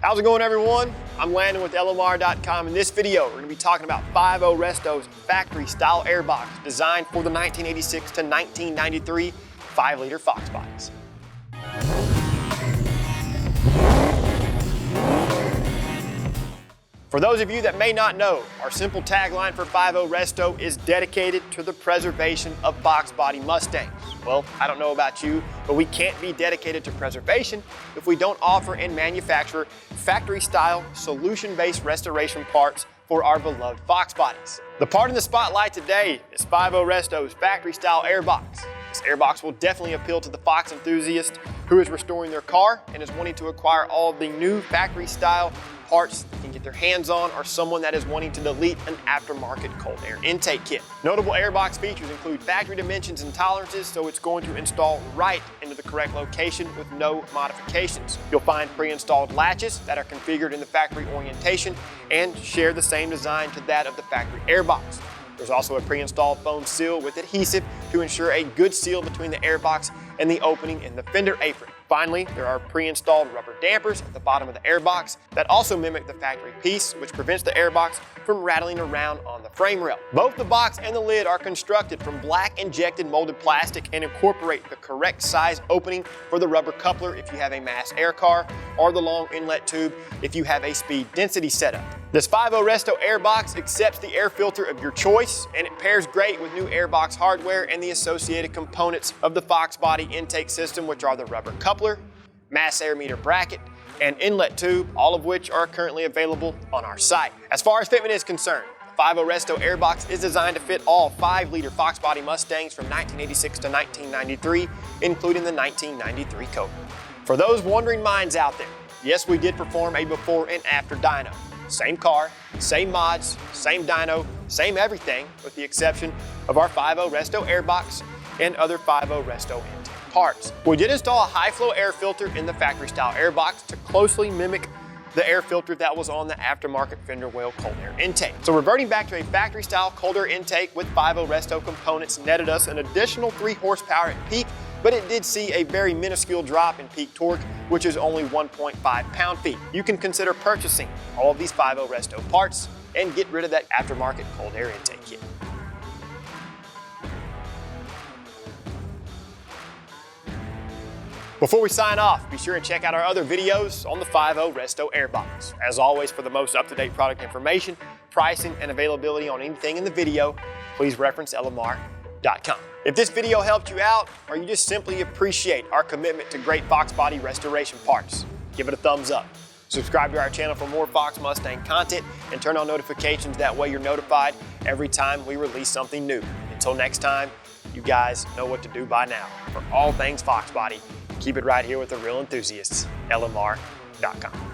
How's it going, everyone? I'm Landon with LMR.com. In this video, we're going to be talking about 5.0 Resto's factory-style airbox designed for the 1986 to 1993 5-liter Fox bodies. For those of you that may not know, our simple tagline for 5.0 Resto is dedicated to the preservation of Fox Body Mustangs. Well, I don't know about you, but we can't be dedicated to preservation if we don't offer and manufacture factory-style, solution-based restoration parts for our beloved Fox bodies. The part in the spotlight today is 5.0 Resto's factory-style airbox. This airbox will definitely appeal to the Fox enthusiast who is restoring their car and is wanting to acquire all of the new factory-style parts they can get their hands on, or someone that is wanting to delete an aftermarket cold air intake kit. Notable airbox features include factory dimensions and tolerances, so it's going to install right into the correct location with no modifications. You'll find pre-installed latches that are configured in the factory orientation and share the same design to that of the factory airbox. There's also a pre-installed foam seal with adhesive to ensure a good seal between the airbox and the opening in the fender apron. Finally, there are pre-installed rubber dampers at the bottom of the airbox that also mimic the factory piece, which prevents the airbox from rattling around on the frame rail. Both the box and the lid are constructed from black injected molded plastic and incorporate the correct size opening for the rubber coupler if you have a mass air car, or the long inlet tube if you have a speed density setup. This 5.0 Resto airbox accepts the air filter of your choice, and it pairs great with new airbox hardware and the associated components of the Fox Body intake system, which are the rubber coupler, mass air meter bracket, and inlet tube, all of which are currently available on our site. As far as fitment is concerned, the 5.0 Resto airbox is designed to fit all 5-liter Fox Body Mustangs from 1986 to 1993, including the 1993 Cobra. For those wondering minds out there, yes, we did perform a before and after dyno. Same car, same mods, same dyno, same everything, with the exception of our 5.0 Resto airbox and other 5.0 Resto intake parts. We did install a high-flow air filter in the factory-style airbox to closely mimic the air filter that was on the aftermarket fender well cold air intake. So reverting back to a factory-style cold air intake with 5.0 Resto components netted us an additional 3 horsepower at peak, but it did see a very minuscule drop in peak torque, which is only 1.5 pound-feet. You can consider purchasing all of these 5.0 Resto parts and get rid of that aftermarket cold air intake kit. Before we sign off, be sure and check out our other videos on the 5.0 Resto airbox. As always, for the most up-to-date product information, pricing, and availability on anything in the video, please reference LMR.com. If this video helped you out, or you just simply appreciate our commitment to great Fox Body restoration parts, give it a thumbs up. Subscribe to our channel for more Fox Mustang content and turn on notifications. That way you're notified every time we release something new. Until next time, you guys know what to do by now. For all things Fox Body, keep it right here with the real enthusiasts, LMR.com.